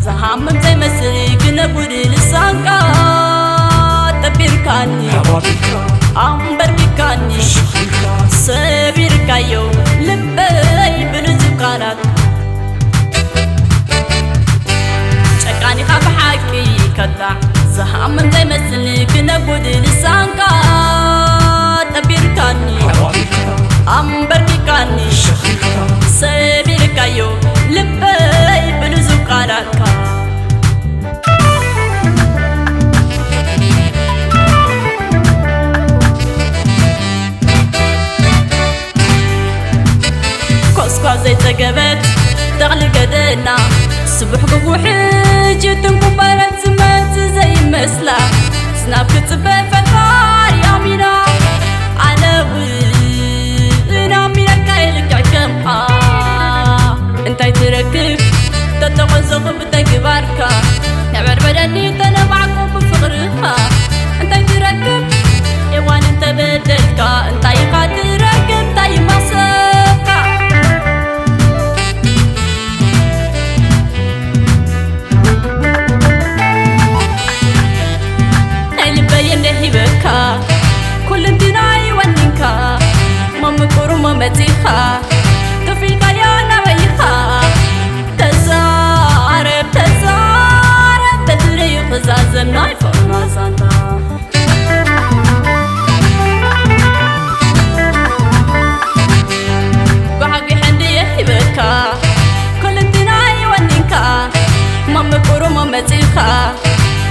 زهامم زي مسرق نبودي لسانكا تبيركاني أمبركاني سبيركايو لبي بلزقانك شكاني خاب حكي كدا زهامم زي مسرق نبودي لسانكا تبيركاني أمبركاني سبيركايو لبي بلزقانك زي تجبت دغل قدنا صبح بوحي جيتم كبرت سمت زي مسلا سناب كتبه فتار يا مينا على وينا مينا كايلك عكمها انتي تركب تتوزق بتكبارك نعبر بدني تنبعكم بفقرها انتي تركب يوان انت بدلك انتي قادر ركب تاي مصر كل الدناي وننكا ما مكور ما متيخا تفيق يانا ويخا تزارب تزارب بدري خزازم ناي فوق زانتا بحقي حندي يحبكا كل الدناي وننكا ما مكور ما متيخا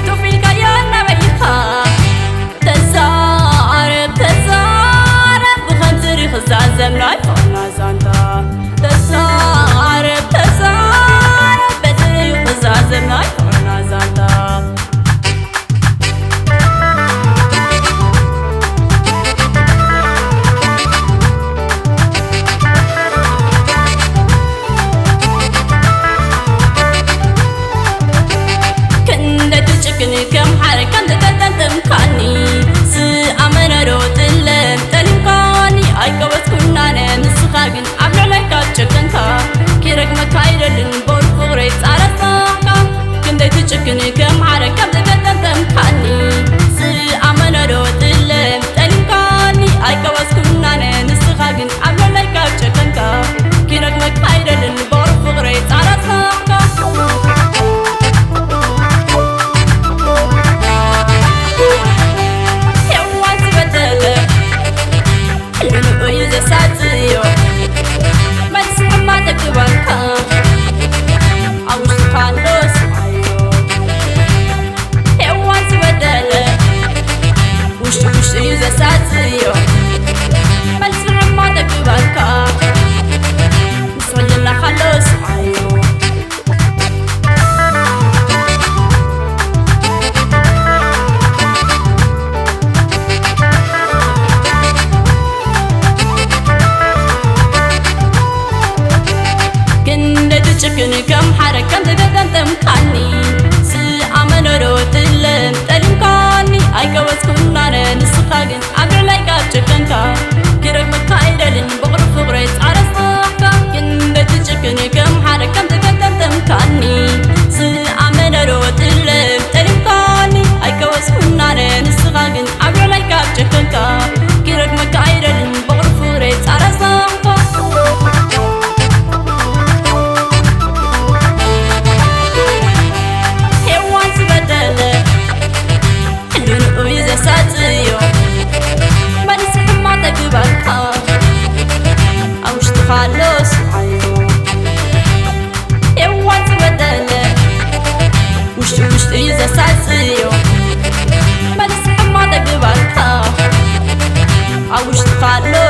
تفيق يانا ويخا تزارب تزارب بخنزري خزازم ناي فوق زانتا تزارب تزارب بدري خزازم ناي فوق زانتا كنت تشكني كم حركة تتمكني سأمنا روت اللم تلمكاني أيكوت كنا نسخاقن عبر لك أتشكنتا كيرك مكايرلن بورفو غريت على صاحكا كنت تشكني كم حركة تتمكني سأمنا روت اللم تلمكاني أيكوت كنا نسخاقن عبر لك أتشكنتا كيرك مكايرلن بورفو غريت على صاحكا ساتيو ما تسمع ما تكبرك عاوش تخلص عيو حيوان تبدل وش يوزا ساتيو ما تسمع ما تكبرك نسوي لنا خلص عيو شكني كم حركة تتمكني سأمن روت اللم تلمكاني أيكوت كنا نسخاقن عبر لايك أتشكنكا كيرك مكايرلن بغرف غريت على صاحكا كنت شكني كم حركة تتمكني سأمن روت اللم تلمكاني أيكوت كنا نسخاقن عبر لايك أتشكنكا كيرك مكايرلن بغرف غريت على صاحكا ساتيو ما نسمع ما تكبرك عاوش تخلص عيو يوان تبدل وش يوزا ساتيو ما نسمع ما تكبرك عاوش تخلص